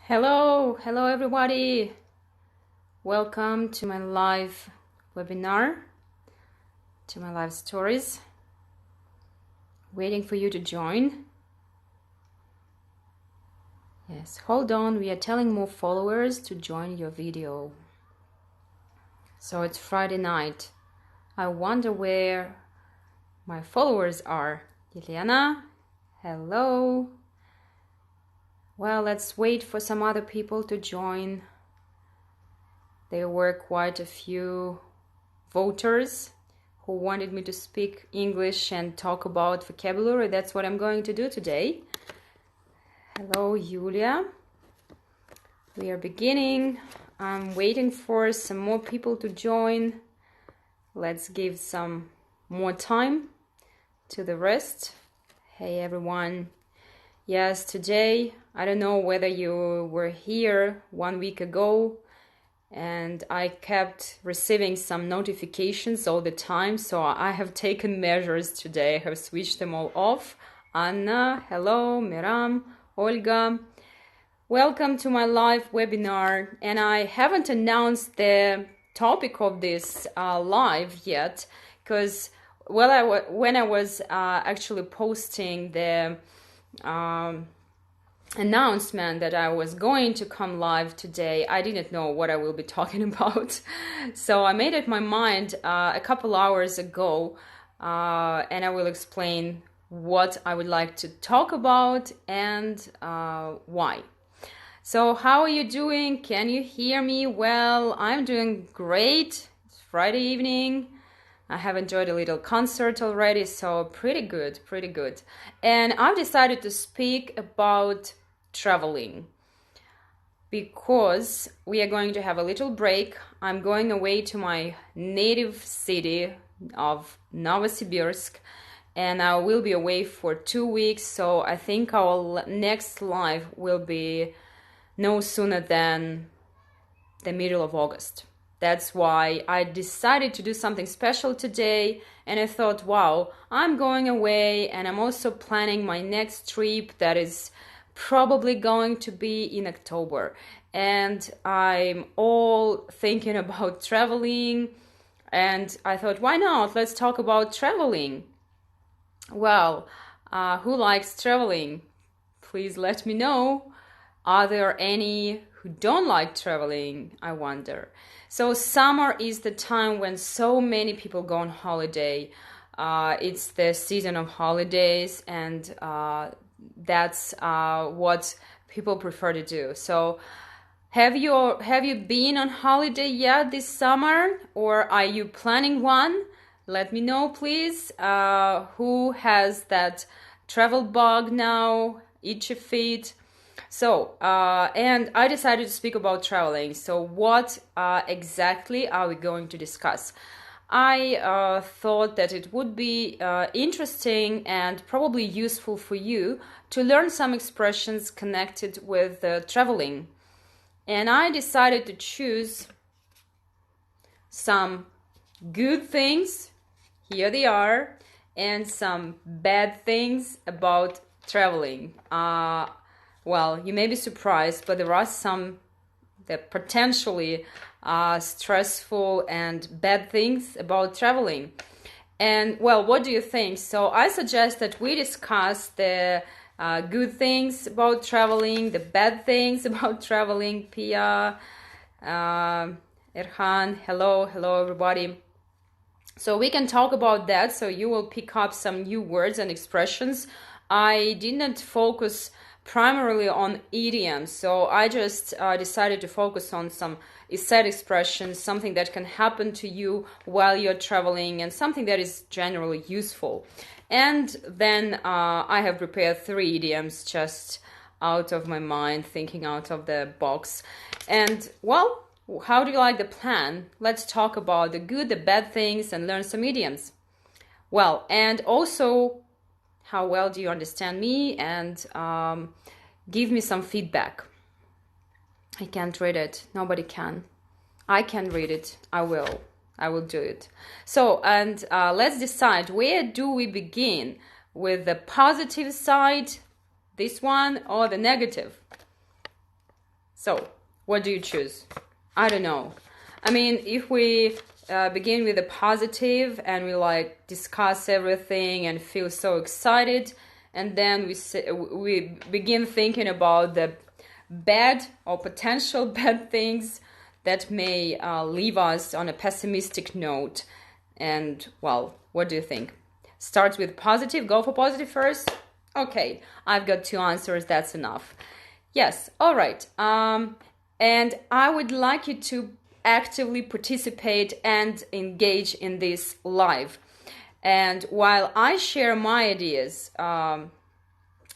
Hello everybody. Welcome to my live webinar, to my live stories. Waiting for you to join. Yes, hold on, we are telling more followers to join your video. So it's Friday night. I wonder where my followers are. Elena, hello. Well, let's wait for some other people to join. There were quite a few voters who wanted me to speak English and talk about vocabulary. That's what I'm going to do today. Hello, Julia. We are beginning. I'm waiting for some more people to join. Let's give some more time to the rest. Hey, everyone. Yes, today, I don't know whether you were here 1 week ago, and I kept receiving some notifications all the time, so I have taken measures today. I have switched them all off. Anna, hello, Miram, Olga. Welcome to my live webinar, and I haven't announced the topic of this live yet, because when I was actually posting the announcement that I was going to come live today, I didn't know what I will be talking about. So I made up my mind a couple hours ago, and I will explain what I would like to talk about and why. So how are you doing? Can you hear me well? I'm doing great. It's Friday evening. I have enjoyed a little concert already, so pretty good. And I've decided to speak about traveling because we are going to have a little break. I'm going away to my native city of Novosibirsk, and I will be away for 2 weeks, so I think our next live will be no sooner than the middle of August. That's why I decided to do something special today, and I thought, wow, I'm going away, and I'm also planning my next trip that is probably going to be in October. And I'm all thinking about traveling, and I thought, why not? Let's talk about traveling. Well, who likes traveling? Please let me know. Are there any who don't like traveling? I wonder. So summer is the time when so many people go on holiday. It's the season of holidays, and that's what people prefer to do. So have you been on holiday yet this summer, or are you planning one? Let me know, please. Who has that travel bug now, itchy feet? So, and I decided to speak about traveling. So what exactly are we going to discuss? I thought that it would be interesting and probably useful for you to learn some expressions connected with traveling. And I decided to choose some good things, here they are, and some bad things about traveling. Well, you may be surprised, but there are some that potentially stressful and bad things about traveling. And well, what do you think? So I suggest that we discuss the good things about traveling, the bad things about traveling. Pia, Erhan, hello everybody. So we can talk about that, so you will pick up some new words and expressions. I didn't focus primarily on idioms, so I just decided to focus on some set expressions, something that can happen to you while you're traveling and something that is generally useful. And then I have prepared 3 idioms just out of my mind, thinking out of the box. And well, how do you like the plan? Let's talk about the good, the bad things, and learn some idioms. Well, and also, how well do you understand me? And give me some feedback. I can't read it. Nobody can. I can read it. I will do it. So, and let's decide, where do we begin? With the positive side, this one, or the negative? So, what do you choose? I don't know. I mean, if we begin with the positive and we like discuss everything and feel so excited, and then we begin thinking about the bad or potential bad things that may leave us on a pessimistic note. And well, what do you think? Start with positive. Go for positive first. Okay, I've got 2 answers. That's enough. Yes. All right. And I would like you to actively participate and engage in this live. And while I share my ideas about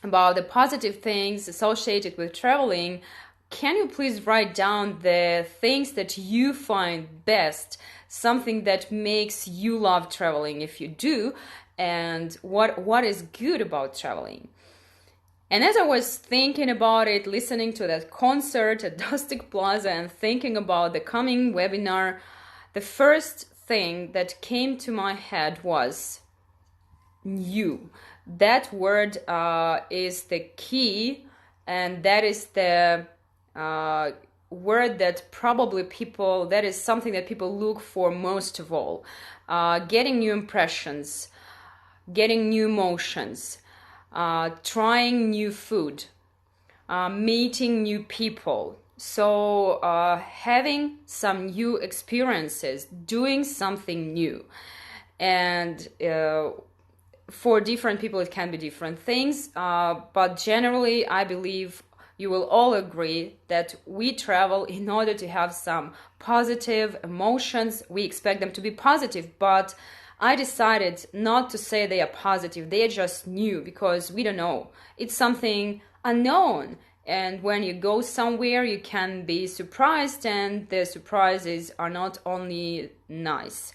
the positive things associated with traveling, can you please write down the things that you find best, something that makes you love traveling if you do, and what is good about traveling? And as I was thinking about it, listening to that concert at Dustic Plaza and thinking about the coming webinar, the first thing that came to my head was new. That word is the key, and that is the word that probably that is something that people look for most of all. Getting new impressions, getting new emotions, trying new food, meeting new people. So having some new experiences, doing something new. And for different people, it can be different things. But generally, I believe you will all agree that we travel in order to have some positive emotions. We expect them to be positive, but I decided not to say they are positive. They are just new because we don't know. It's something unknown. And when you go somewhere, you can be surprised, and the surprises are not only nice.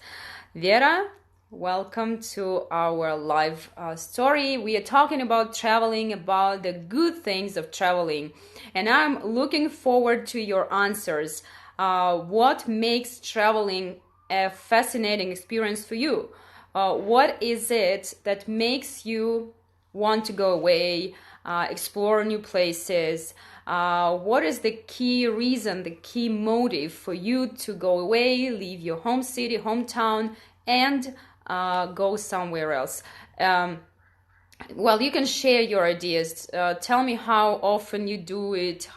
Vera, welcome to our live story. We are talking about traveling, about the good things of traveling. And I'm looking forward to your answers. What makes traveling a fascinating experience for you? What is it that makes you want to go away, explore new places? What is the key reason, the key motive for you to go away, leave your home city, hometown, and go somewhere else? Well, you can share your ideas. Tell me how often you do it,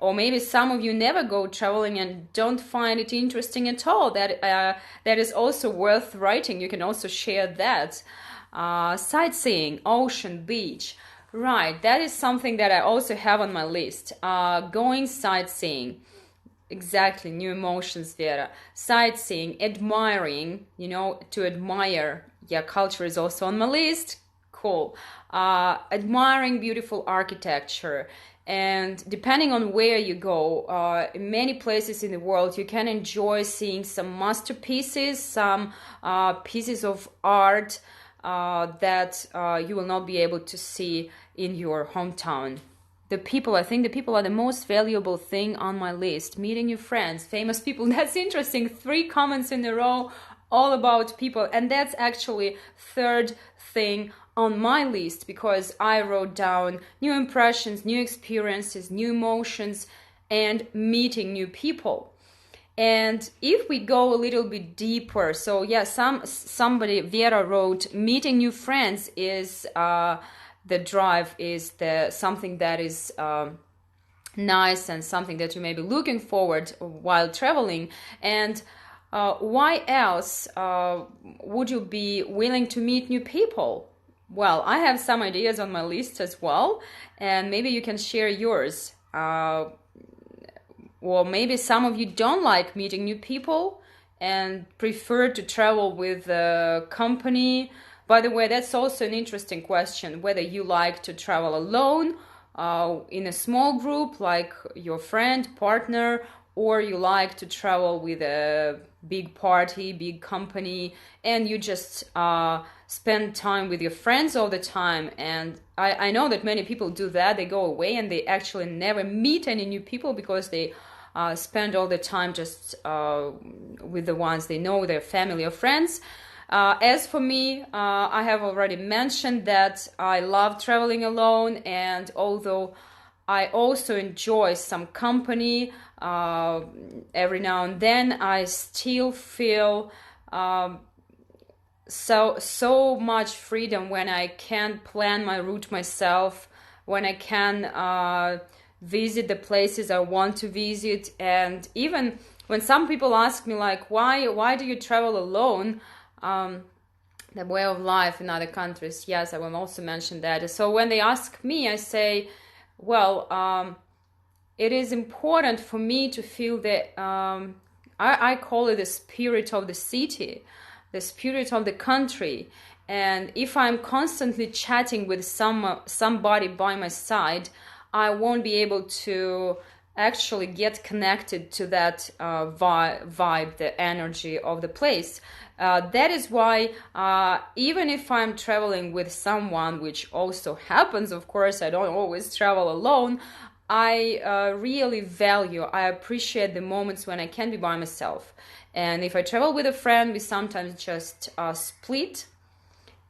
or maybe some of you never go traveling and don't find it interesting at all. That is also worth writing. You can also share that. Sightseeing, ocean, beach. Right, that is something that I also have on my list. Going sightseeing. Exactly, new emotions, Vera. Sightseeing, admiring, to admire. Yeah, culture is also on my list. Cool. Admiring beautiful architecture. And depending on where you go, in many places in the world, you can enjoy seeing some masterpieces, some pieces of art that you will not be able to see in your hometown. I think the people are the most valuable thing on my list. Meeting new friends, famous people. That's interesting. 3 comments in a row, all about people. And that's actually third thing on my list, because I wrote down new impressions, new experiences, new emotions, and meeting new people. And if we go a little bit deeper, so yeah, somebody, Vera, wrote, meeting new friends is the drive, is something that is nice and something that you may be looking forward while traveling. And why else would you be willing to meet new people? Well, I have some ideas on my list as well, and maybe you can share yours. Or maybe some of you don't like meeting new people and prefer to travel with a company. By the way, that's also an interesting question, whether you like to travel alone, in a small group like your friend, partner, or you like to travel with a big party, big company, and you just spend time with your friends all the time. And I know that many people do that. They go away and they actually never meet any new people because they spend all the time just with the ones they know, their family or friends. As for me, I have already mentioned that I love traveling alone, and although I also enjoy some company every now and then. I still feel so much freedom when I can plan my route myself, when I can visit the places I want to visit. And even when some people ask me like, why do you travel alone? The way of life in other countries. Yes, I will also mention that. So when they ask me, I say, well, it is important for me to feel that I call it the spirit of the city, the spirit of the country. And if I'm constantly chatting with somebody by my side, I won't be able to actually get connected to that vibe, the energy of the place. That is why even if I'm traveling with someone, which also happens, of course, I don't always travel alone, I really value, I appreciate the moments when I can be by myself. And if I travel with a friend, we sometimes just split.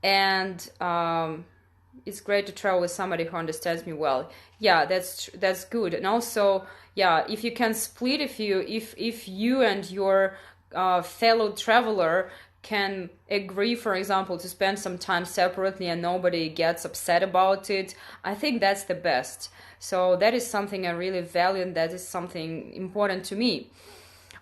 And it's great to travel with somebody who understands me well. Yeah, that's good. And also, yeah, if you can split, if you and your fellow traveler can agree, for example, to spend some time separately and nobody gets upset about it, I think that's the best. So that is something I really value, and that is something important to me.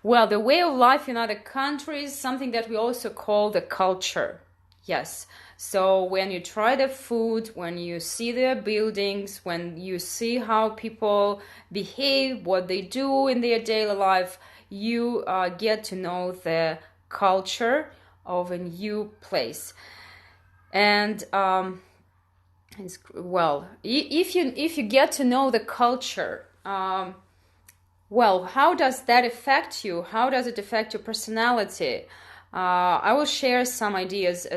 Well, the way of life in other countries, something that we also call the culture. Yes. So when you try the food, when you see their buildings, when you see how people behave, what they do in their daily life, you get to know the culture of a new place. And if you get to know the culture, well, how does that affect you? How does it affect your personality? I will share some ideas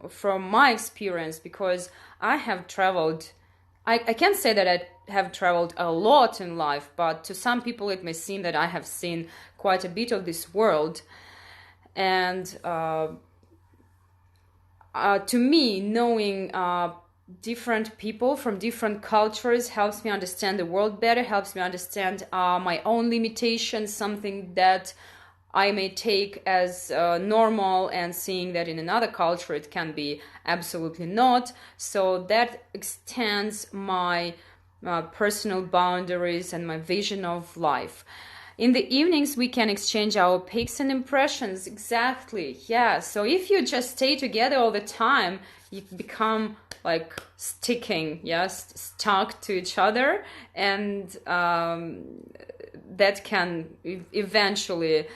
from my experience, because I have traveled. I can't say that I have traveled a lot in life, but to some people it may seem that I have seen quite a bit of this world. And to me, knowing different people from different cultures helps me understand the world better, helps me understand my own limitations, something that I may take as normal, and seeing that in another culture it can be absolutely not. So that extends my personal boundaries and my vision of life. In the evenings, we can exchange our pics and impressions. Exactly, yeah. So if you just stay together all the time, you become like stuck to each other, and that can eventually,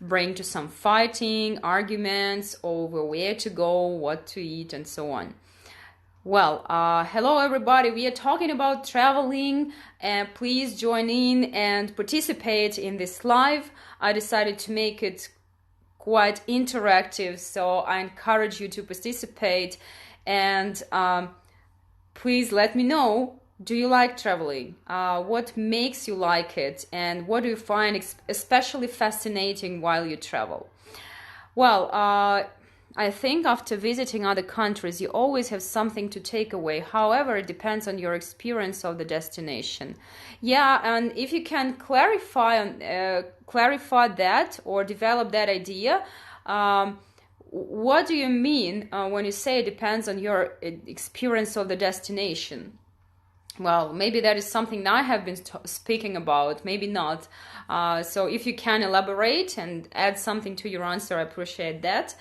bring to some fighting, arguments over where to go, what to eat, and so on. Well, hello everybody. We are talking about traveling, and please join in and participate in this live. I decided to make it quite interactive, so I encourage you to participate, and please let me know, do you like traveling? What makes you like it, and what do you find especially fascinating while you travel? Well, I think after visiting other countries, you always have something to take away. However, it depends on your experience of the destination. Yeah, and if you can clarify that or develop that idea, what do you mean when you say it depends on your experience of the destination? Well, maybe that is something that I have been speaking about, maybe not. So if you can elaborate and add something to your answer, I appreciate that.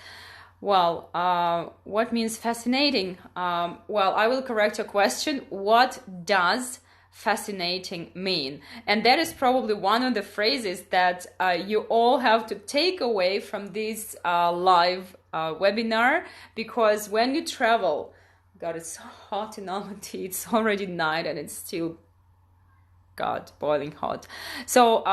Well, what means fascinating? Well, I will correct your question. What does fascinating mean? And that is probably one of the phrases that you all have to take away from this live webinar, because when you travel, God, it's so hot in Almaty. It's already night and it's still, God, boiling hot. So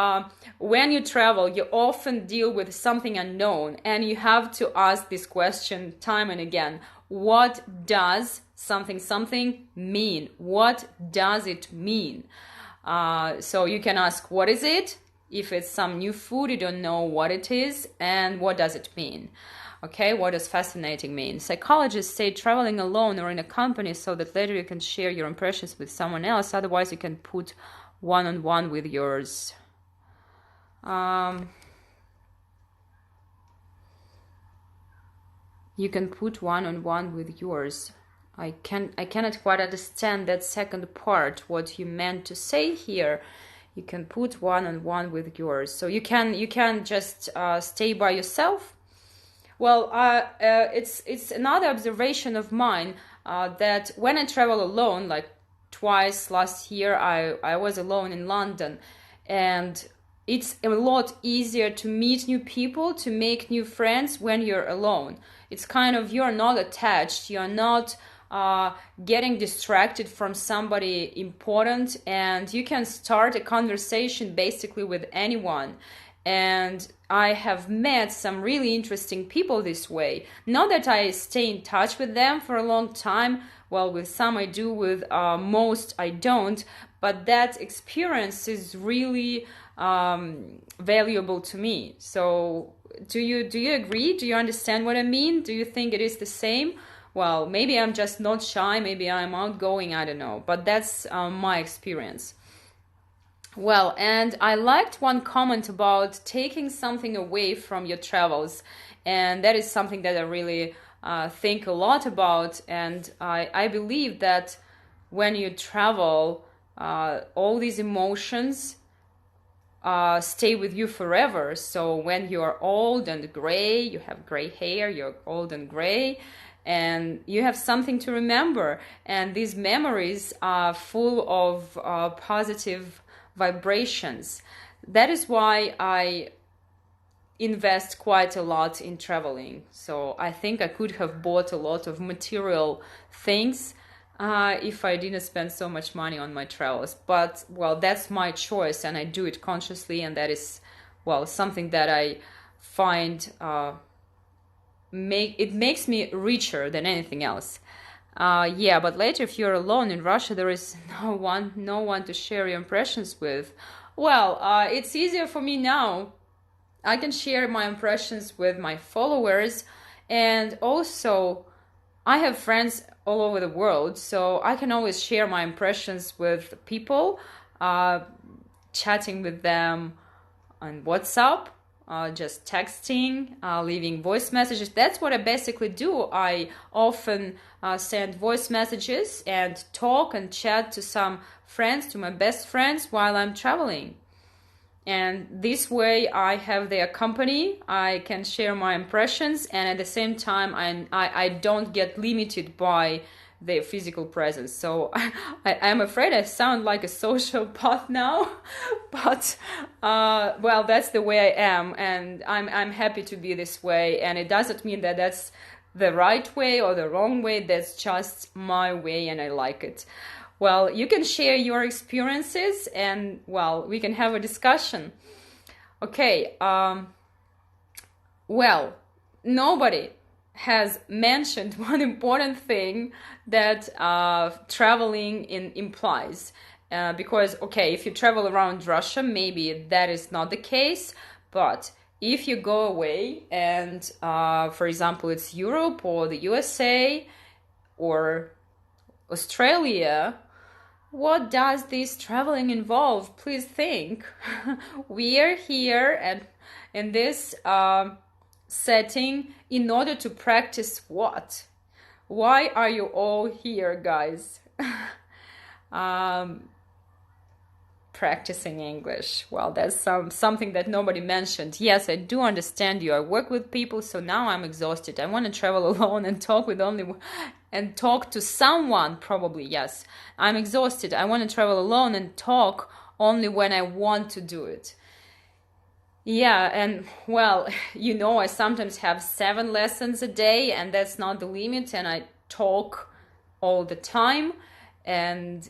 when you travel, you often deal with something unknown, and you have to ask this question time and again. What does something mean? What does it mean? So you can ask, what is it? If it's some new food, you don't know what it is, and what does it mean? Okay, what does fascinating mean? Psychologists say traveling alone or in a company so that later you can share your impressions with someone else. Otherwise, you can put one-on-one with yours. You can put one-on-one with yours. I cannot quite understand that second part, what you meant to say here. You can put one-on-one with yours. So you can just stay by yourself. Well, it's another observation of mine that when I travel alone, like twice last year, I was alone in London, and it's a lot easier to meet new people, to make new friends when you're alone. It's kind of, you're not attached, you're not getting distracted from somebody important, and you can start a conversation basically with anyone. And I have met some really interesting people this way. Not that I stay in touch with them for a long time. Well, with some I do, with most I don't. But that experience is really valuable to me. So do you agree? Do you understand what I mean? Do you think it is the same? Well, maybe I'm just not shy. Maybe I'm outgoing. I don't know. But that's my experience. Well, and I liked one comment about taking something away from your travels. And that is something that I really think a lot about. And I believe that when you travel, all these emotions stay with you forever. So when you're old and gray, you have gray hair, you're old and gray, and you have something to remember. And these memories are full of positive vibrations. That is why I invest quite a lot in traveling. So I think I could have bought a lot of material things if I didn't spend so much money on my travels. But, well, that's my choice, and I do it consciously, and that is, well, something that I find it makes me richer than anything else. Yeah, but later, if you're alone in Russia, there is no one to share your impressions with. Well, it's easier for me now. I can share my impressions with my followers, and also I have friends all over the world, so I can always share my impressions with people, chatting with them on WhatsApp, just texting, leaving voice messages. That's what I basically do. I often send voice messages and talk and chat to some friends, to my best friends, while I'm traveling. And this way I have their company, I can share my impressions, and at the same time I don't get limited by their physical presence. So I'm afraid I sound like a sociopath now, but well, that's the way I am, and I'm happy to be this way, and it doesn't mean that that's the right way or the wrong way. That's just my way, and I like it. Well, you can share your experiences, and, well, we can have a discussion. Okay, well, nobody has mentioned one important thing that traveling implies. Because, okay, if you travel around Russia, maybe that is not the case, but if you go away and, for example, it's Europe or the USA or Australia, what does this traveling involve? Please think. We are here and in this setting in order to practice what? Why are you all here, guys? Practicing English. Well, that's something that nobody mentioned. Yes, I do understand you. I work with people, so now I'm exhausted. I want to travel alone and talk to someone, probably. Yes, I'm exhausted. I want to travel alone and talk only when I want to do it. Yeah, and, well, I sometimes have 7 lessons a day, and that's not the limit, and I talk all the time. And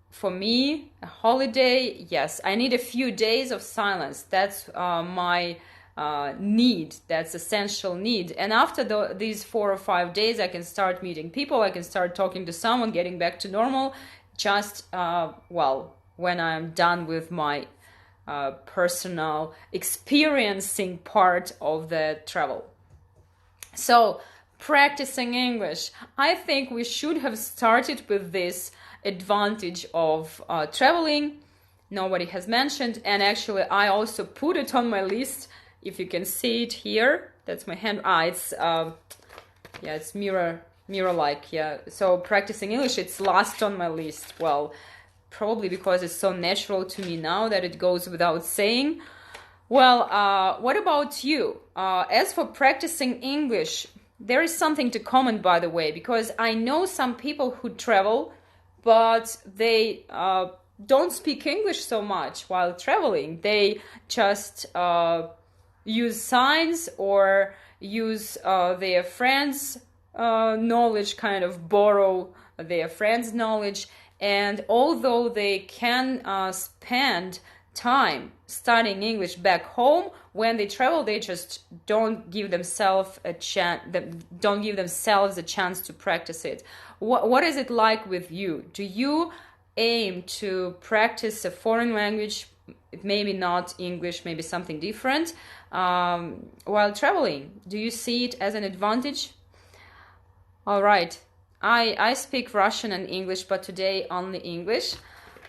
for me, a holiday, yes, I need a few days of silence. That's my need. That's essential need. And after these 4 or 5 days, I can start meeting people. I can start talking to someone, getting back to normal. Just, when I'm done with my personal experiencing part of the travel. So, practicing English. I think we should have started with this advantage of traveling. Nobody has mentioned, and actually I also put it on my list. If you can see it here, that's my hand. It's yeah, it's mirror-like. Yeah, so practicing English, it's last on my list. Well, probably because it's so natural to me now that it goes without saying. Well, what about you? As for practicing English, there is something to comment, by the way, because I know some people who travel, but they don't speak English so much while traveling. They just use signs or use their friends' knowledge, kind of borrow their friends' knowledge. And although they can spend time studying English back home, when they travel, they just don't give themselves a chance. Don't give themselves a chance to practice it. What is it like with you? Do you aim to practice a foreign language, maybe not English, maybe something different, while traveling? Do you see it as an advantage? All right. I speak Russian and English, but today only English.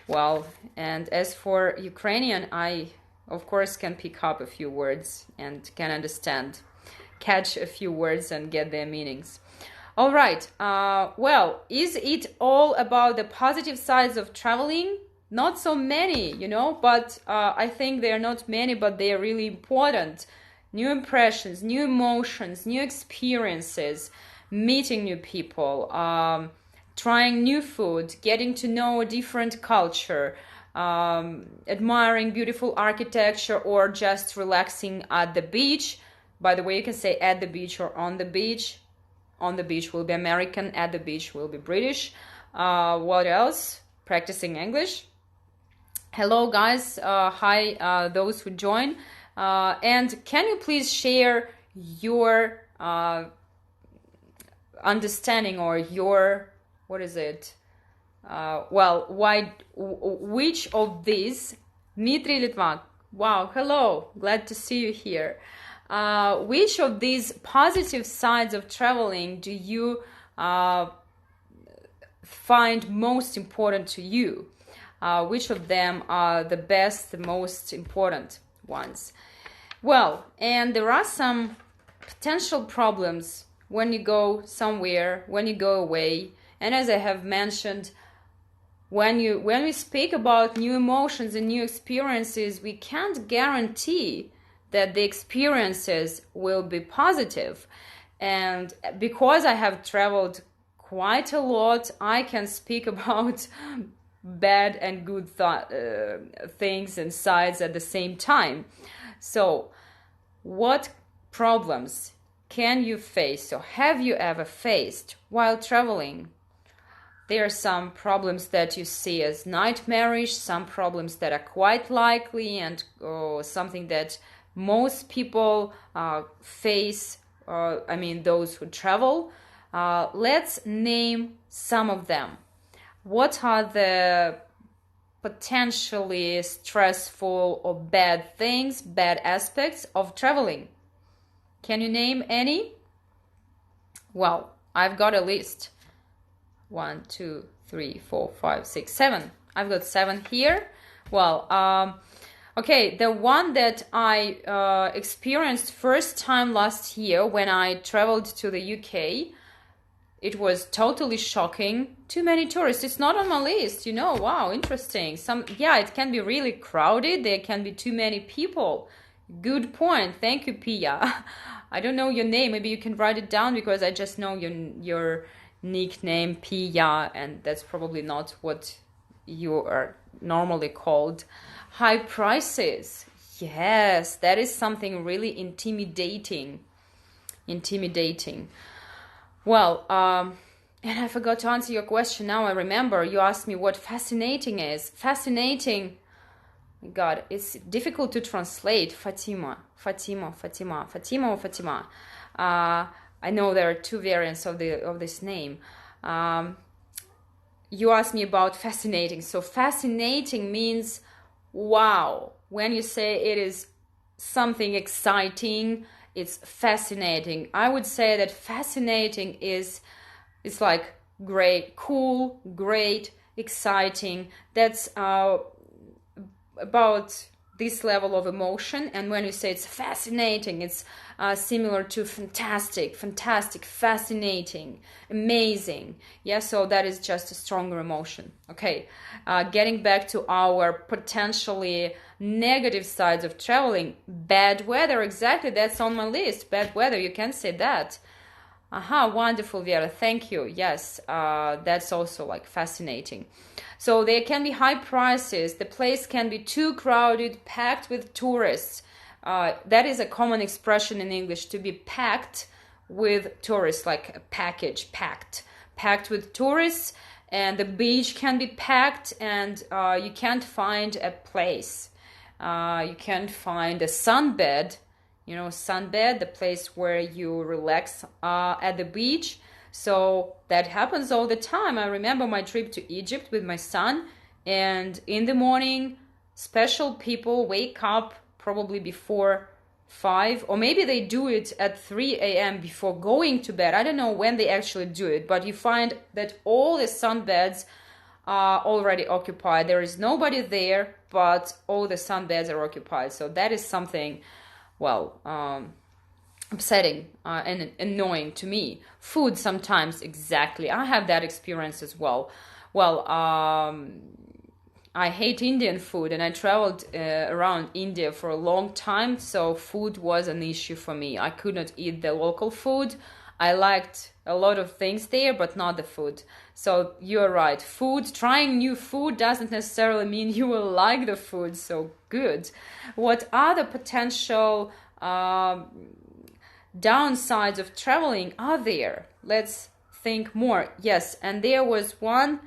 Well, and as for Ukrainian, I, of course, can pick up a few words and can understand, catch a few words and get their meanings. All right. Well, is it all about the positive sides of traveling? Not so many, but I think they are not many, but they are really important. New impressions, new emotions, new experiences, meeting new people, trying new food, getting to know a different culture, admiring beautiful architecture, or just relaxing at the beach. By the way, you can say at the beach or on the beach. On the beach will be American, at the beach will be British. What else? Practicing English. Hello guys, hi those who join. And can you please share your understanding or your, what is it? Which of these, Dmitry Litvak, wow, hello, glad to see you here. Which of these positive sides of traveling do you find most important to you? Which of them are the best, the most important ones? Well, and there are some potential problems when you go somewhere, when you go away. And as I have mentioned, when we speak about new emotions and new experiences, we can't guarantee that the experiences will be positive. And because I have traveled quite a lot, I can speak about bad and good things and sides at the same time. So, what problems can you face, or have you ever faced while traveling? There are some problems that you see as nightmarish, some problems that are quite likely, and something that most people face, those who travel. Let's name some of them. What are the potentially stressful or bad things, bad aspects of traveling? Can you name any? Well, I've got a list. 1, 2, 3, 4, 5, 6, 7. I've got 7 here. Well, okay, the one that I experienced first time last year when I traveled to the UK, it was totally shocking. Too many tourists. It's not on my list, Wow, interesting. It can be really crowded. There can be too many people. Good point. Thank you, Pia. I don't know your name. Maybe you can write it down because I just know your nickname, Pia, and that's probably not what you are normally called. High prices. Yes, that is something really intimidating. Well, and I forgot to answer your question. Now I remember. You asked me what fascinating is. Fascinating. God, it's difficult to translate. Fatima. I know there are 2 variants of this name. You asked me about fascinating. So fascinating means wow. When you say it is something exciting it's fascinating. I would say that fascinating is like great, cool, great, exciting. That's about this level of emotion. And when you say it's fascinating, it's similar to fantastic, fascinating, amazing. Yeah, so that is just a stronger emotion. Okay, getting back to our potentially negative sides of traveling. Bad weather, exactly, that's on my list. Bad weather, you can say that. Wonderful, Vera. Thank you. Yes, that's also like fascinating. So there can be high prices. The place can be too crowded, packed with tourists. That is a common expression in English, to be packed with tourists, like a package, packed with tourists. And the beach can be packed, and you can't find a place. You can't find a sunbed. Sunbed, the place where you relax at the beach. So that happens all the time. I remember my trip to Egypt with my son, and in the morning, special people wake up probably before 5, or maybe they do it at 3 a.m. before going to bed. I don't know when they actually do it, but you find that all the sunbeds are already occupied. There is nobody there, but all the sunbeds are occupied. So that is something, well, upsetting and annoying to me. Food sometimes, exactly. I have that experience as well. Well, I hate Indian food, and I traveled around India for a long time, so food was an issue for me. I could not eat the local food. I liked a lot of things there, but not the food. So you're right. Trying new food doesn't necessarily mean you will like the food. So good. What are the potential downsides of traveling are there? Let's think more. Yes, and there was one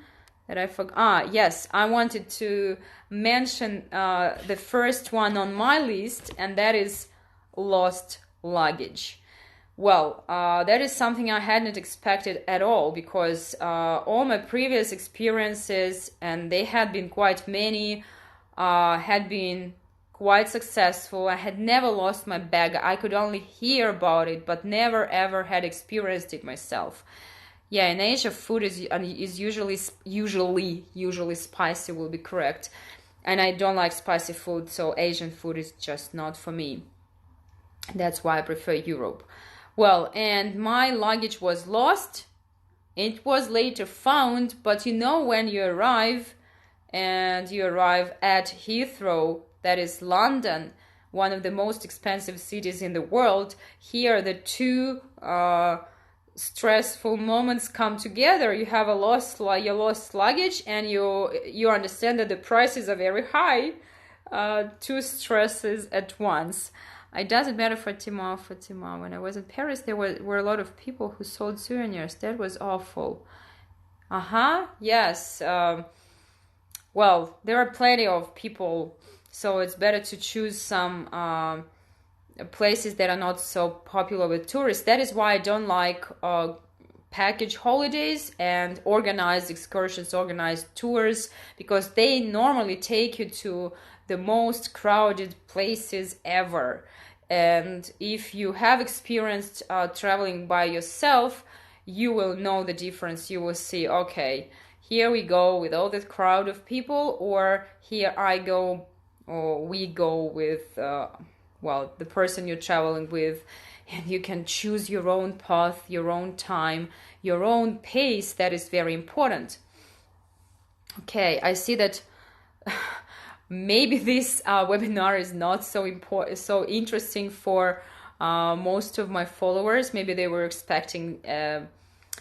that I forgot. Yes, I wanted to mention the first one on my list, and that is lost luggage. Well, that is something I hadn't expected at all, because all my previous experiences, and they had been quite many, had been quite successful. I had never lost my bag. I could only hear about it, but never ever had experienced it myself. Yeah, in Asia, food is usually spicy, will be correct, and I don't like spicy food, so Asian food is just not for me. That's why I prefer Europe. Well, and my luggage was lost. It was later found, but when you arrive, and you arrive at Heathrow, that is London, one of the most expensive cities in the world, here the two stressful moments come together. You have your lost luggage, and you understand that the prices are very high. Two stresses at once. It doesn't matter for Fatima. When I was in Paris, there were a lot of people who sold souvenirs. That was awful. Yes. Well, there are plenty of people, so it's better to choose some places that are not so popular with tourists. That is why I don't like package holidays and organized excursions, organized tours, because they normally take you to the most crowded places ever. And if you have experienced traveling by yourself, you will know the difference. You will see, okay, here we go with all this crowd of people, or here I go, or we go with, the person you're traveling with, and you can choose your own path, your own time, your own pace. That is very important. Okay, I see that maybe this webinar is not so interesting for most of my followers. Maybe they were expecting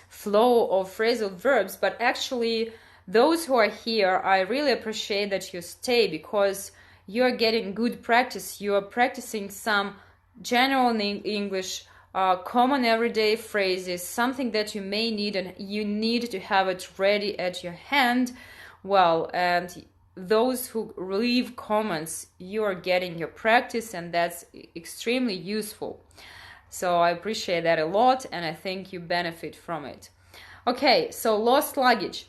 flow of phrasal verbs, but actually those who are here, I really appreciate that you stay, because you're getting good practice. You are practicing some general English, common everyday phrases, something that you may need, and you need to have it ready at your hand. Well, and those who leave comments, you are getting your practice, and that's extremely useful. So I appreciate that a lot, and I think you benefit from it. Okay, so lost luggage.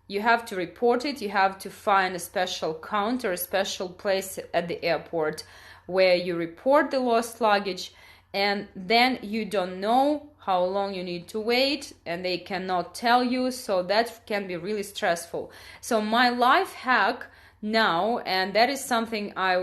You have to report it. You have to find a special counter, a special place at the airport where you report the lost luggage, and then you don't know how long you need to wait, and they cannot tell you, so that can be really stressful. So my life hack now, and that is something I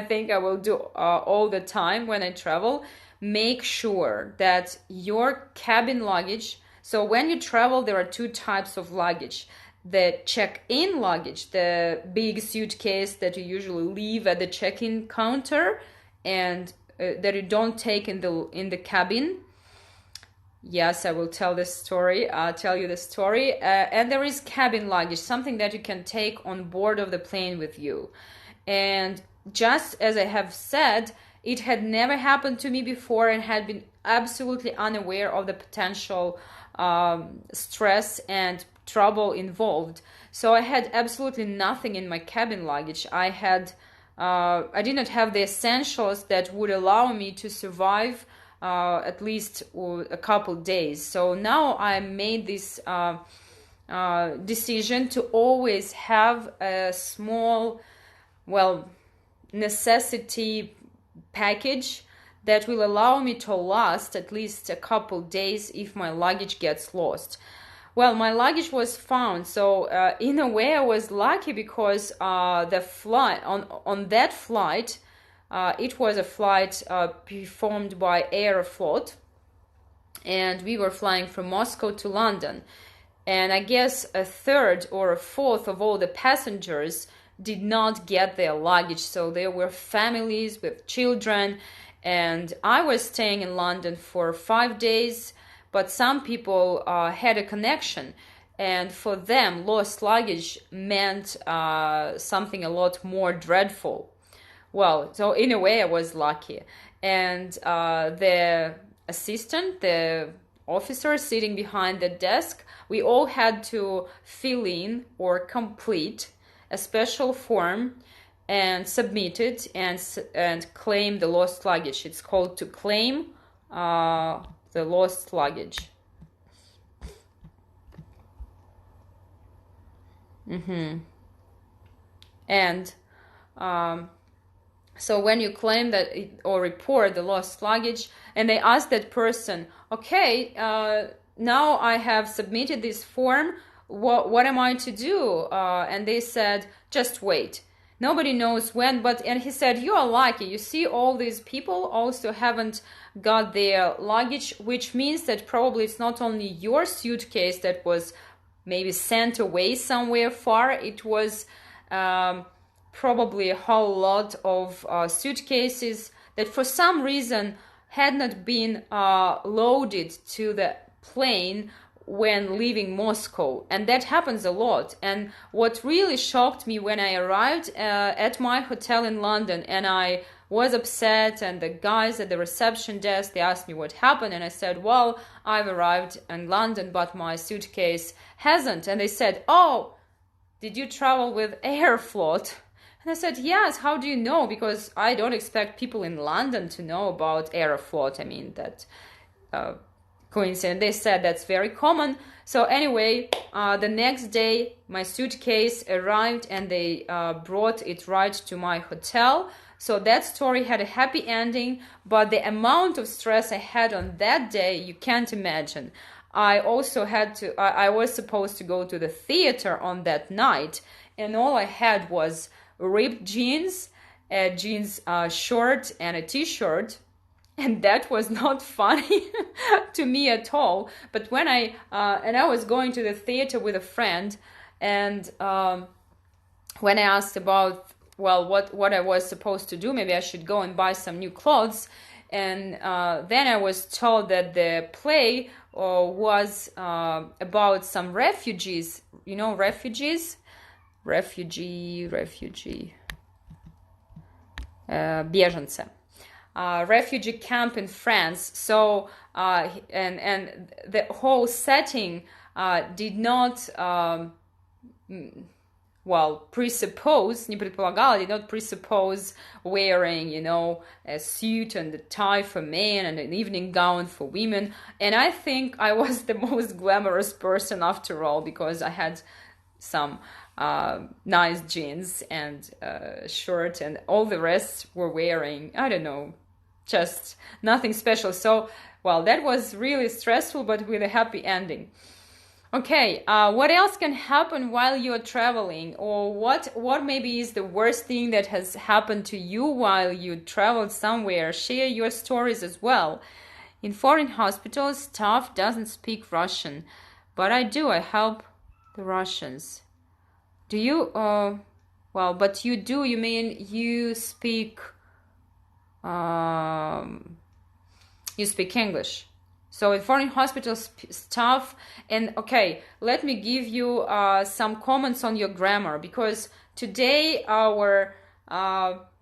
think I will do all the time when I travel, make sure that your cabin luggage, so when you travel, there are two types of luggage. The check-in luggage, the big suitcase that you usually leave at the check-in counter and that you don't take in the cabin. Yes, I will tell this story. I'll tell you the story. And there is cabin luggage, something that you can take on board of the plane with you. And just as I have said, it had never happened to me before and had been absolutely unaware of the potential stress and trouble involved. So I had absolutely nothing in my cabin luggage. I did not have the essentials that would allow me to survive at least a couple days. So now I made this decision to always have a small, necessity package that will allow me to last at least a couple days if my luggage gets lost. Well, my luggage was found, so in a way I was lucky because the flight on that flight, it was a flight performed by Aeroflot, and we were flying from Moscow to London. And I guess a third or a fourth of all the passengers did not get their luggage, so there were families with children, and I was staying in London for 5 days. But some people had a connection, and for them, lost luggage meant something a lot more dreadful. Well, so in a way, I was lucky. And the assistant, the officer sitting behind the desk, we all had to fill in or complete a special form and submit it and claim the lost luggage. It's called to claim the lost luggage. And so when you claim that or report the lost luggage, and they ask that person, okay, now I have submitted this form, what am I to do? And they said, just wait. Nobody knows when, and he said, you are lucky. You see, all these people also haven't got their luggage, which means that probably it's not only your suitcase that was maybe sent away somewhere far. It was probably a whole lot of suitcases that for some reason had not been loaded to the plane when leaving Moscow, and that happens a lot. And what really shocked me when I arrived at my hotel in London, and I was upset, and the guys at the reception desk, they asked me what happened, and I said, well, I've arrived in London, but my suitcase hasn't. And they said, oh, did you travel with Aeroflot? And I said, yes. How do you know? Because I don't expect people in London to know about Aeroflot. I mean, that coincidence. They said that's very common. So anyway, the next day my suitcase arrived, and they brought it right to my hotel. So that story had a happy ending, but the amount of stress I had on that day, you can't imagine. I also had to, I was supposed to go to the theater on that night, and all I had was ripped jeans, a jeans short and a t-shirt. And that was not funny to me at all. But when I was going to the theater with a friend, and when I asked about, well, what I was supposed to do, maybe I should go and buy some new clothes, and then I was told that the play was about some refugees, refugees, беженцы. Refugee camp in France. So and the whole setting did not presuppose, не предполагала, did not presuppose wearing, a suit and a tie for men and an evening gown for women. And I think I was the most glamorous person after all, because I had some nice jeans and shirt, and all the rest were wearing, I don't know, just nothing special. So, well, that was really stressful, but with a happy ending. Okay, what else can happen while you're traveling, or what maybe is the worst thing that has happened to you while you traveled somewhere? Share your stories as well. In foreign hospitals, staff doesn't speak Russian, but I do. I help the Russians. Do you? Well, but you do. You mean you speak? You speak English. So in foreign hospital staff, and okay, let me give you some comments on your grammar, because today our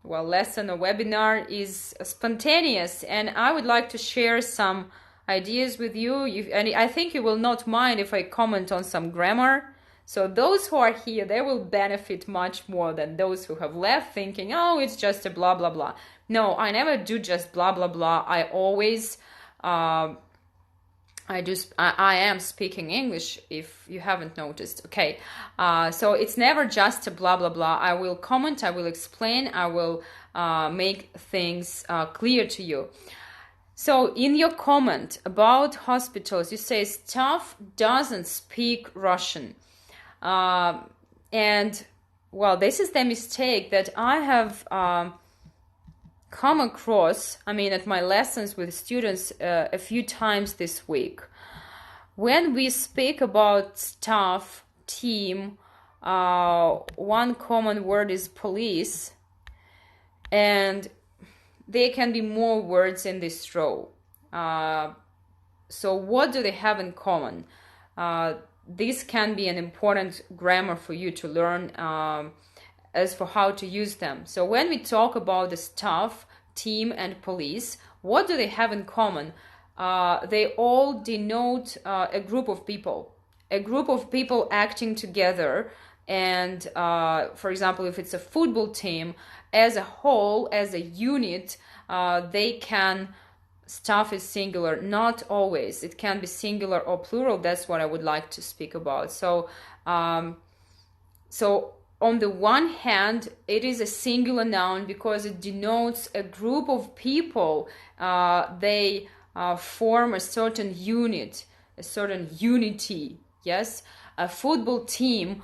lesson or webinar is spontaneous, and I would like to share some ideas with you. And I think you will not mind if I comment on some grammar. So those who are here, they will benefit much more than those who have left thinking, oh, it's just a blah, blah, blah. No, I never do just blah, blah, blah. I always... I am speaking English, if you haven't noticed. Okay, so it's never just a blah, blah, blah. I will comment, I will explain, I will make things clear to you. So in your comment about hospitals, you say staff doesn't speak Russian. And, well, this is the mistake that I have come across, at my lessons with students a few times this week. When we speak about staff, team, one common word is police, and there can be more words in this row. So what do they have in common? This can be an important grammar for you to learn as for how to use them. So when we talk about the staff, team, and police, what do they have in common? They all denote a group of people acting together. And for example, if it's a football team, as a whole, as a unit, staff is singular, not always. It can be singular or plural. That's what I would like to speak about. So on the one hand, it is a singular noun because it denotes a group of people. They form a certain unit, a certain unity. Yes, a football team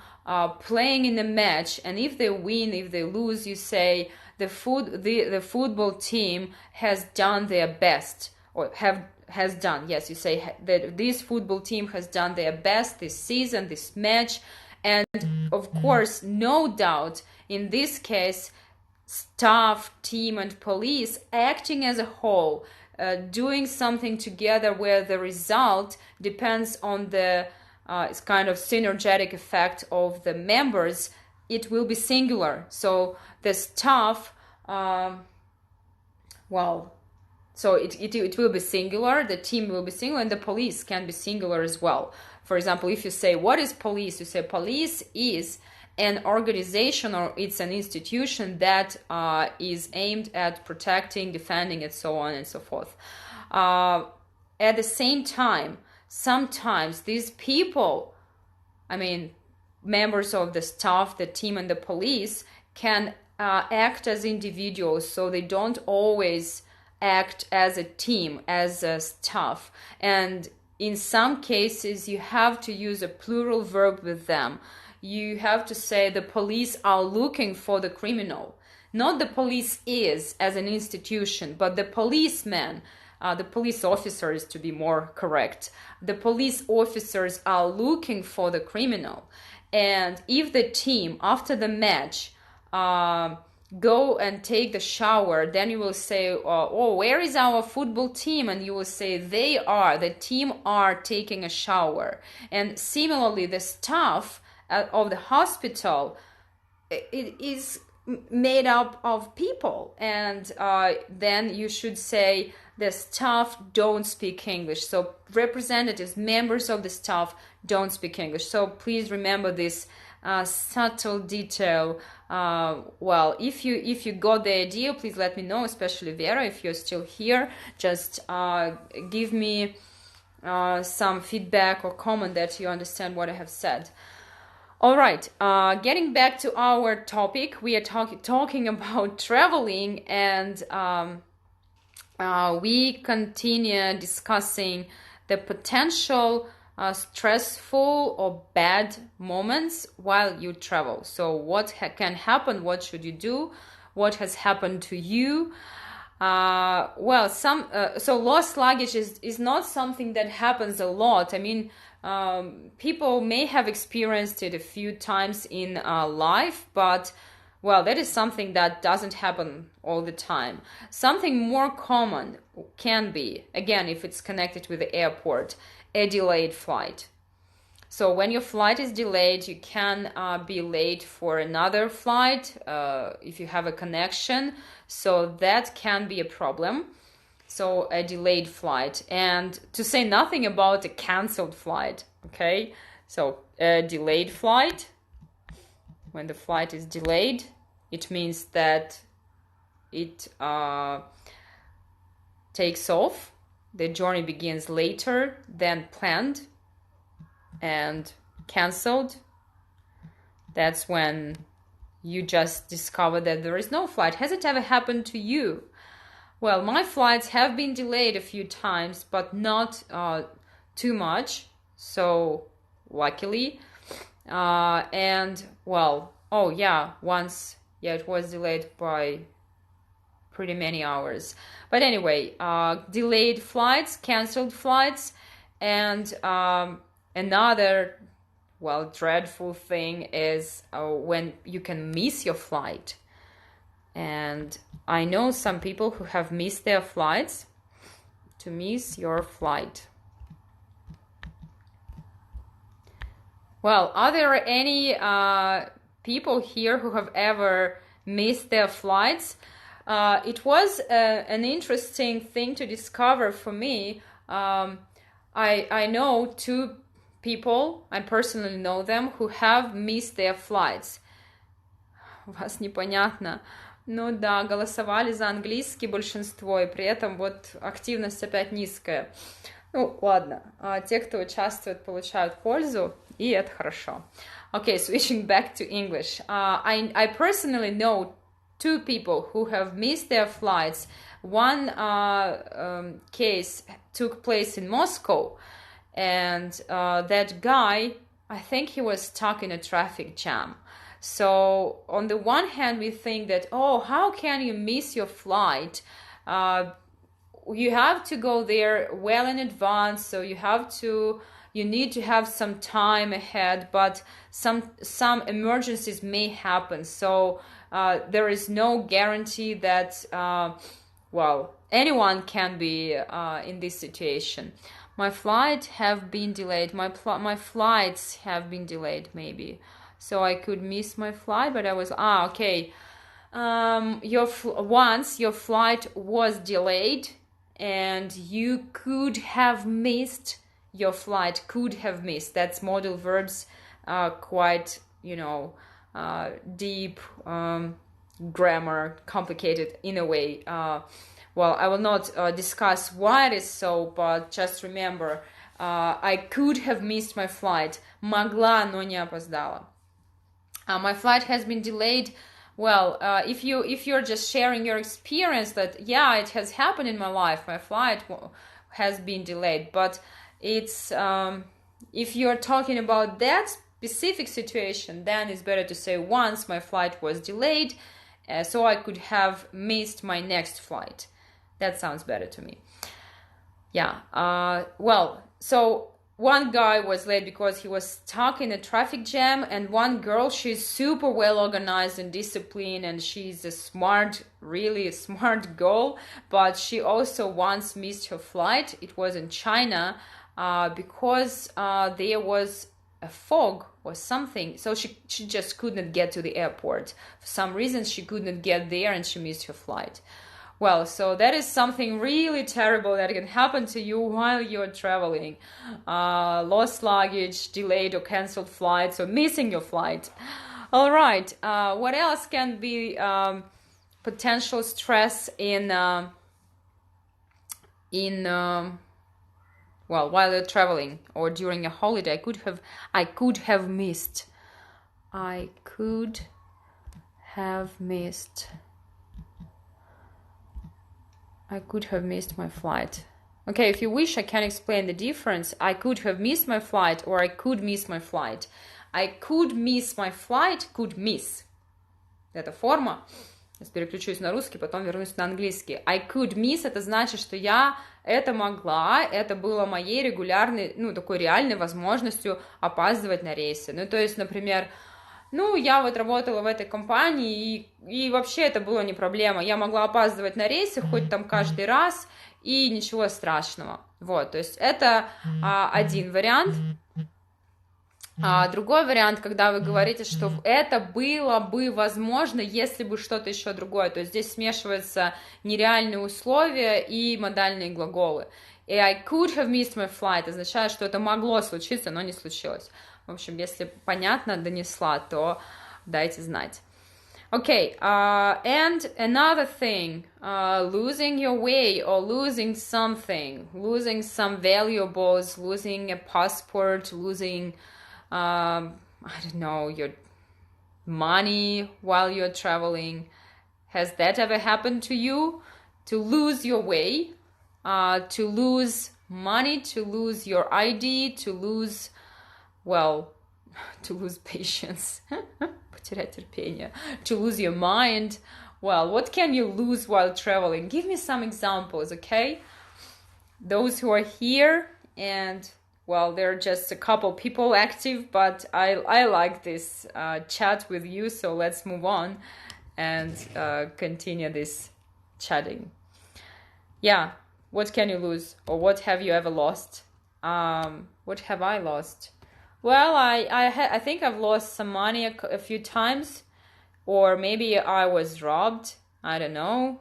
playing in a match, and if they win, if they lose, you say the football team has done their best, or has done. Yes, you say that this football team has done their best this season, this match. And of course, no doubt, in this case, staff, team, and police acting as a whole, doing something together where the result depends on the it's kind of synergetic effect of the members, it will be singular. So the staff, so it will be singular, the team will be singular, and the police can be singular as well. For example, if you say, what is police? You say, police is an organization, or it's an institution that is aimed at protecting, defending, and so on and so forth. At the same time, sometimes these people, members of the staff, the team, and the police can act as individuals, so they don't always act as a team, as a staff. And in some cases, you have to use a plural verb with them. You have to say the police are looking for the criminal. Not the police is as an institution, but the policemen, the police officers, to be more correct. The police officers are looking for the criminal. And if the team, after the match, go and take the shower, then you will say, where is our football team? And you will say, the team are taking a shower. And similarly, the staff of the hospital, it is made up of people. And then you should say, the staff don't speak English. So representatives, members of the staff don't speak English. So please remember this subtle detail. If you got the idea, please let me know, especially Vera, if you're still here. Just give me some feedback or comment that you understand what I have said. All right, getting back to our topic, we are talking about traveling, and we continue discussing the potential stressful or bad moments while you travel. So what can happen? What should you do? What has happened to you? Well, so lost luggage is not something that happens a lot. I mean, people may have experienced it a few times in life, but well, that is something that doesn't happen all the time. Something more common can be, again, if it's connected with the airport, a delayed flight. So when your flight is delayed, you can be late for another flight if you have a connection. So that can be a problem. So a delayed flight. And to say nothing about a canceled flight, okay? So a delayed flight, when the flight is delayed, it means that it takes off. The journey begins later than planned and canceled. That's when you just discover that there is no flight. Has it ever happened to you? Well, my flights have been delayed a few times, but not too much. So luckily, and well, oh yeah, once, yeah, it was delayed by pretty many hours. But anyway, delayed flights, canceled flights, and another, well, dreadful thing is when you can miss your flight. And I know some people who have missed their flights. To miss your flight. Well, are there any people here who have ever missed their flights? It was an interesting thing to discover for me. I know two people, I personally know them, who have missed their flights. Вас непонятно. Ну да, голосовали за английский большинство, и при этом вот активность опять низкая. Ну, ладно, те, кто участвует, получают пользу, и это хорошо. Okay, switching back to English. I personally know two people who have missed their flights. One case took place in Moscow, and that guy, I think he was stuck in a traffic jam. So on the one hand, we think that, oh, how can you miss your flight? You have to go there well in advance, so you need to have some time ahead, but some emergencies may happen. So there is no guarantee that, well, anyone can be in this situation. My flights have been delayed. My flights have been delayed, maybe. So I could miss my flight, but I was, okay. Once your flight was delayed and you could have missed your flight, could have missed. That's modal verbs, quite, deep grammar, complicated in a way. Well, I will not discuss why it is so, but just remember, I could have missed my flight. Могла, но не опоздала. My flight has been delayed. Well, if you're just sharing your experience that, yeah, it has happened in my life, my flight has been delayed. But it's if you're talking about that specific situation, then it's better to say once my flight was delayed, so I could have missed my next flight. That sounds better to me. Yeah. Well, so one guy was late because he was stuck in a traffic jam, and one girl, she's super well organized and disciplined, and she's a smart, really smart girl, but she also once missed her flight. It was in China because there was a fog or something, so she just couldn't get to the airport. For some reason, she couldn't get there and she missed her flight. Well, so that is something really terrible that can happen to you while you're traveling. Lost luggage, delayed or canceled flights, or missing your flight. All right. What else can be potential stress while you're traveling or during a holiday? I could have missed. I could have missed my flight. Okay, if you wish, I can explain the difference. I could have missed my flight, or I could miss my flight. I could miss my flight, could miss. Это форма. Сейчас переключусь на русский, потом вернусь на английский. I could miss, это значит, что я это могла, это было моей регулярной, такой реальной возможностью опаздывать на рейсы. То есть, например, я вот работала в этой компании, и вообще это было не проблема. Я могла опаздывать на рейсы хоть там каждый раз, и ничего страшного. Вот, то есть это один вариант. Другой вариант, когда вы говорите, что это было бы возможно, если бы что-то еще другое. То есть здесь смешиваются нереальные условия и модальные глаголы. И I could have missed my flight означает, что это могло случиться, но не случилось. В общем, если понятно донесла, то дайте знать. Okay, and another thing, losing your way or losing something, losing some valuables, losing a passport, losing, I don't know, your money while you're traveling. Has that ever happened to you? To lose your way, to lose money, to lose your ID, to lose, to lose patience. Потерять терпение. To lose your mind. Well, what can you lose while traveling? Give me some examples, okay? Those who are here, and there are just a couple people active, but I like this chat with you, so let's move on and continue this chatting. Yeah, what can you lose? Or what have you ever lost? What have I lost? Well, I think I've lost some money a few times, or maybe I was robbed. I don't know.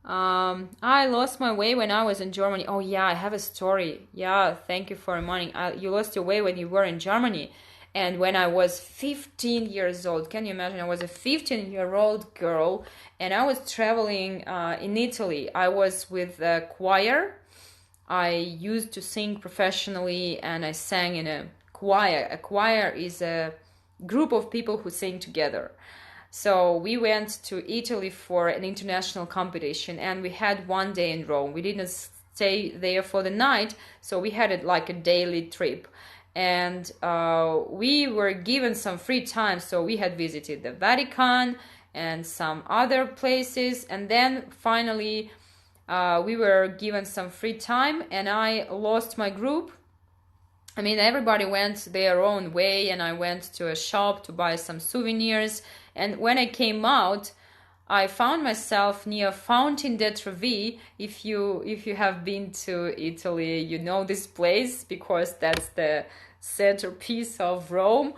I lost my way when I was in Germany. Oh yeah, I have a story. Yeah, thank you for reminding. You lost your way when you were in Germany, and when I was 15 years old. Can you imagine? I was a 15-year-old girl, and I was traveling in Italy. I was with a choir. I used to sing professionally, and I sang in a choir. A choir is a group of people who sing together. So we went to Italy for an international competition, and we had one day in Rome. We didn't stay there for the night, so we had it like a daily trip. And we were given some free time, so we had visited the Vatican and some other places, and then finally we were given some free time, and I lost my group. I mean, everybody went their own way, and I went to a shop to buy some souvenirs. And when I came out, I found myself near Fountain de Trevi. If you have been to Italy, you know this place because that's the centerpiece of Rome.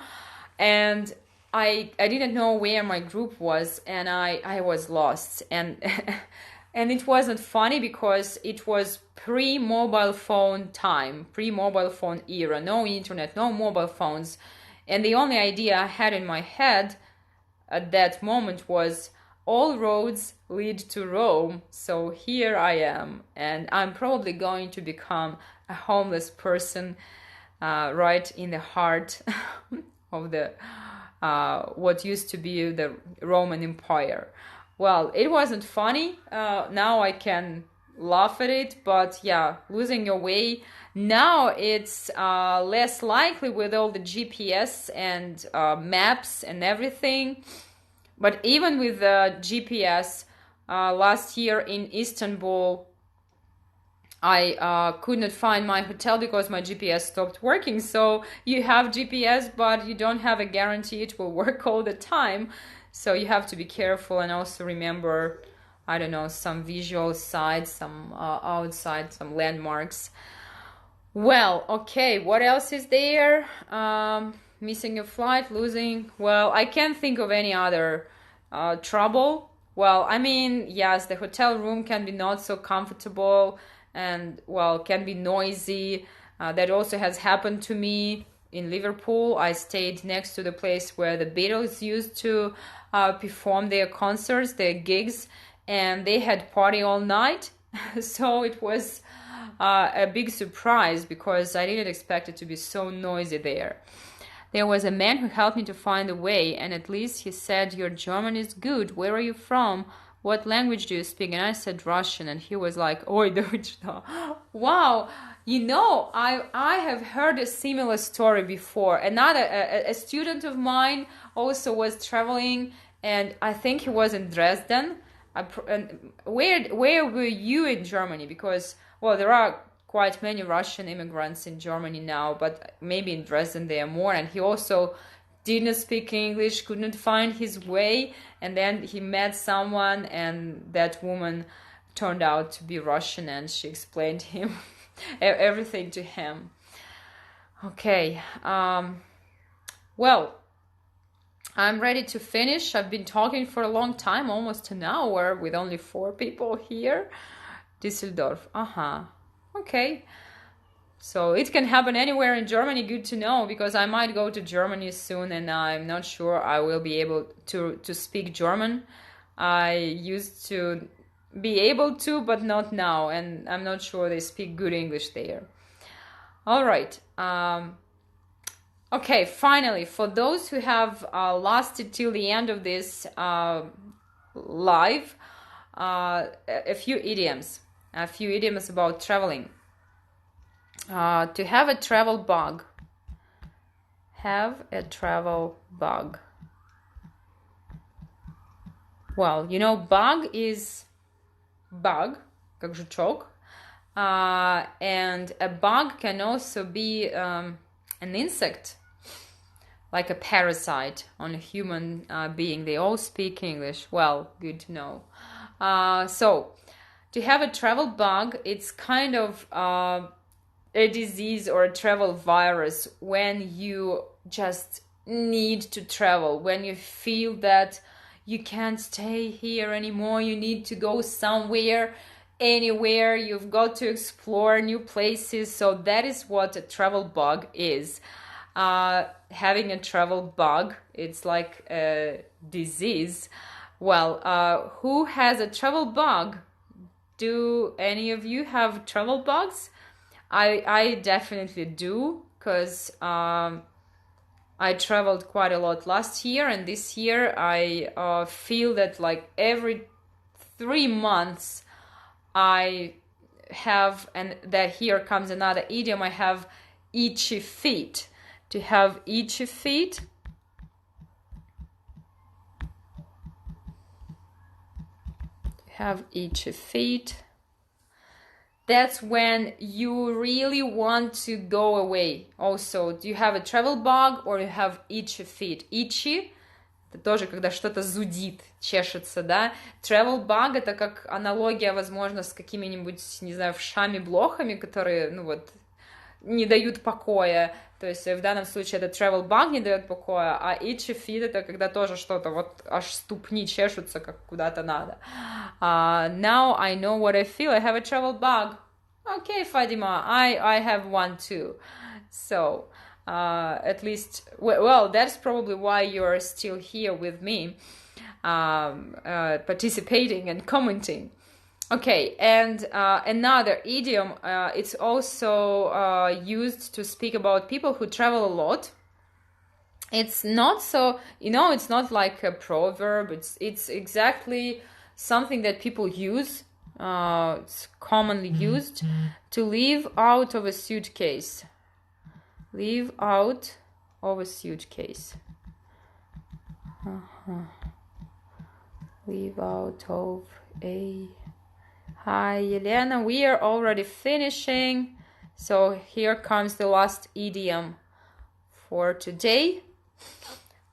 And I didn't know where my group was, and I was lost. And and it wasn't funny because it was pre-mobile phone time, pre-mobile phone era, no internet, no mobile phones. And the only idea I had in my head at that moment was all roads lead to Rome. So here I am, and I'm probably going to become a homeless person right in the heart of the what used to be the Roman Empire. Well, it wasn't funny. Now I can laugh at it, but yeah, losing your way. Now it's less likely with all the GPS and maps and everything. But even with the GPS, last year in Istanbul, I could not find my hotel because my GPS stopped working. So you have GPS, but you don't have a guarantee it will work all the time. So you have to be careful and also remember, I don't know, some visual sides, some outside, some landmarks. Well, okay, what else is there? Missing a flight, losing. Well, I can't think of any other trouble. Well, I mean, yes, the hotel room can be not so comfortable and, can be noisy. That also has happened to me in Liverpool. I stayed next to the place where the Beatles used to perform their concerts, their gigs, and they had party all night. So it was a big surprise because I didn't expect it to be so noisy there. There was a man who helped me to find the way, and at least he said, "Your German is good. Where are you from?" what language do you speak? And I said Russian, and he was like, Oi, Deutsch. Wow, I have heard a similar story before. Another a student of mine also was traveling, and I think he was in Dresden. And where were you in Germany? Because, well, there are quite many Russian immigrants in Germany now, but maybe in Dresden there are more. And he also didn't speak English, couldn't find his way, and then he met someone, and that woman turned out to be Russian, and she explained him everything to him. Okay, well, I'm ready to finish. I've been talking for a long time, almost an hour, with only 4 people here. Düsseldorf, okay. So it can happen anywhere in Germany. Good to know, because I might go to Germany soon, and I'm not sure I will be able to speak German. I used to be able to, but not now, and I'm not sure they speak good English there. All right. Okay, finally, for those who have lasted till the end of this live, a few idioms about traveling. To have a travel bug. Have a travel bug. Well, bug is bug, как жучок. And a bug can also be an insect, like a parasite on a human being. They all speak English. Well, good to know. So, to have a travel bug, it's kind of a disease or a travel virus when you just need to travel, when you feel that you can't stay here anymore, you need to go somewhere, anywhere, you've got to explore new places. So that is what a travel bug is. Having a travel bug, it's like a disease. Well, who has a travel bug? Do any of you have travel bugs? I definitely do, because I traveled quite a lot last year, and this year I feel that like every 3 months I have, and that here comes another idiom, I have itchy feet. To have itchy feet, that's when you really want to go away. Also, do you have a travel bug or you have itchy feet? Itchy — это тоже когда что-то зудит, чешется, да? Travel bug — это как аналогия, возможно, с какими-нибудь, не знаю, вшами-блохами, которые, не дают покоя. То есть в данном случае это travel bug не дает покоя, а itchy feet — это когда тоже что-то, вот аж ступни чешутся, как куда-то надо. Now I know what I feel. I have a travel bug. Okay, Fatima, I have one too. So, at least, well, that's probably why you're still here with me, participating and commenting. Okay, and another idiom, it's also used to speak about people who travel a lot. It's not so, it's not like a proverb, it's exactly something that people use, it's commonly used, to live out of a suitcase. Live out of a suitcase. Live out of a... Hi, Elena, we are already finishing. So here comes the last idiom for today.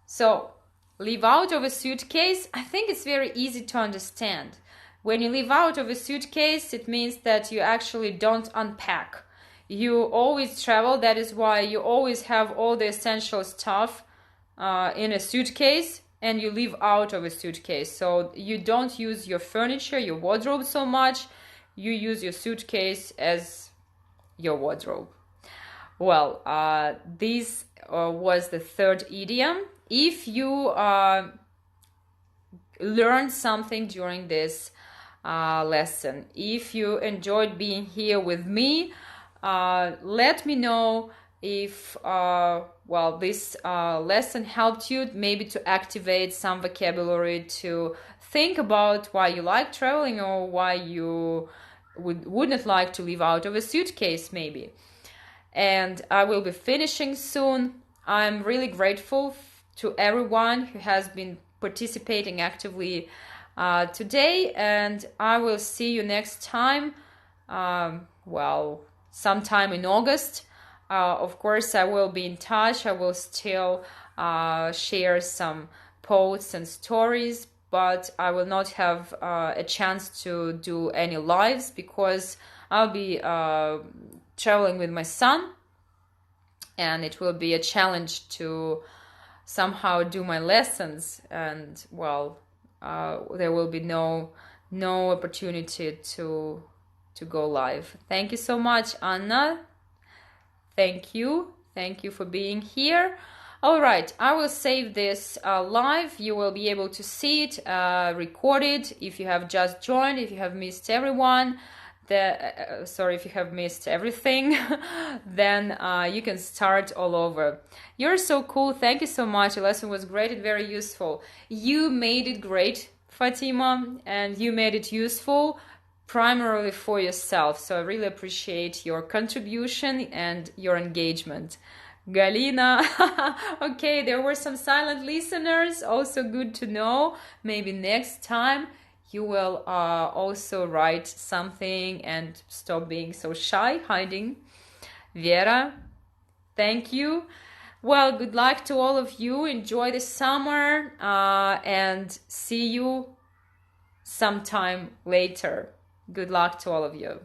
So, live out of a suitcase, I think it's very easy to understand. When you live out of a suitcase, it means that you actually don't unpack. You always travel, that is why you always have all the essential stuff in a suitcase, and you live out of a suitcase. So you don't use your furniture, your wardrobe so much. You use your suitcase as your wardrobe. Well, this was the third idiom. If you learned something during this lesson, if you enjoyed being here with me, let me know. if this lesson helped you maybe to activate some vocabulary, to think about why you like traveling or why you wouldn't like to live out of a suitcase maybe. And I will be finishing soon. I'm really grateful to everyone who has been participating actively today, and I will see you next time, sometime in August. Of course, I will be in touch. I will still share some posts and stories, but I will not have a chance to do any lives because I'll be traveling with my son, and it will be a challenge to somehow do my lessons, and there will be no opportunity to go live. Thank you so much, Anna. Thank you for being here. All right, I will save this live. You will be able to see it recorded if you have just joined, if you have missed everyone. If you have missed everything, then you can start all over. You're so cool. Thank you so much. The lesson was great and very useful. You made it great, Fatima, and you made it useful primarily for yourself. So I really appreciate your contribution and your engagement. Galina, okay, there were some silent listeners, also good to know. Maybe next time you will also write something and stop being so shy, hiding. Vera, thank you. Well, good luck to all of you. Enjoy the summer and see you sometime later. Good luck to all of you.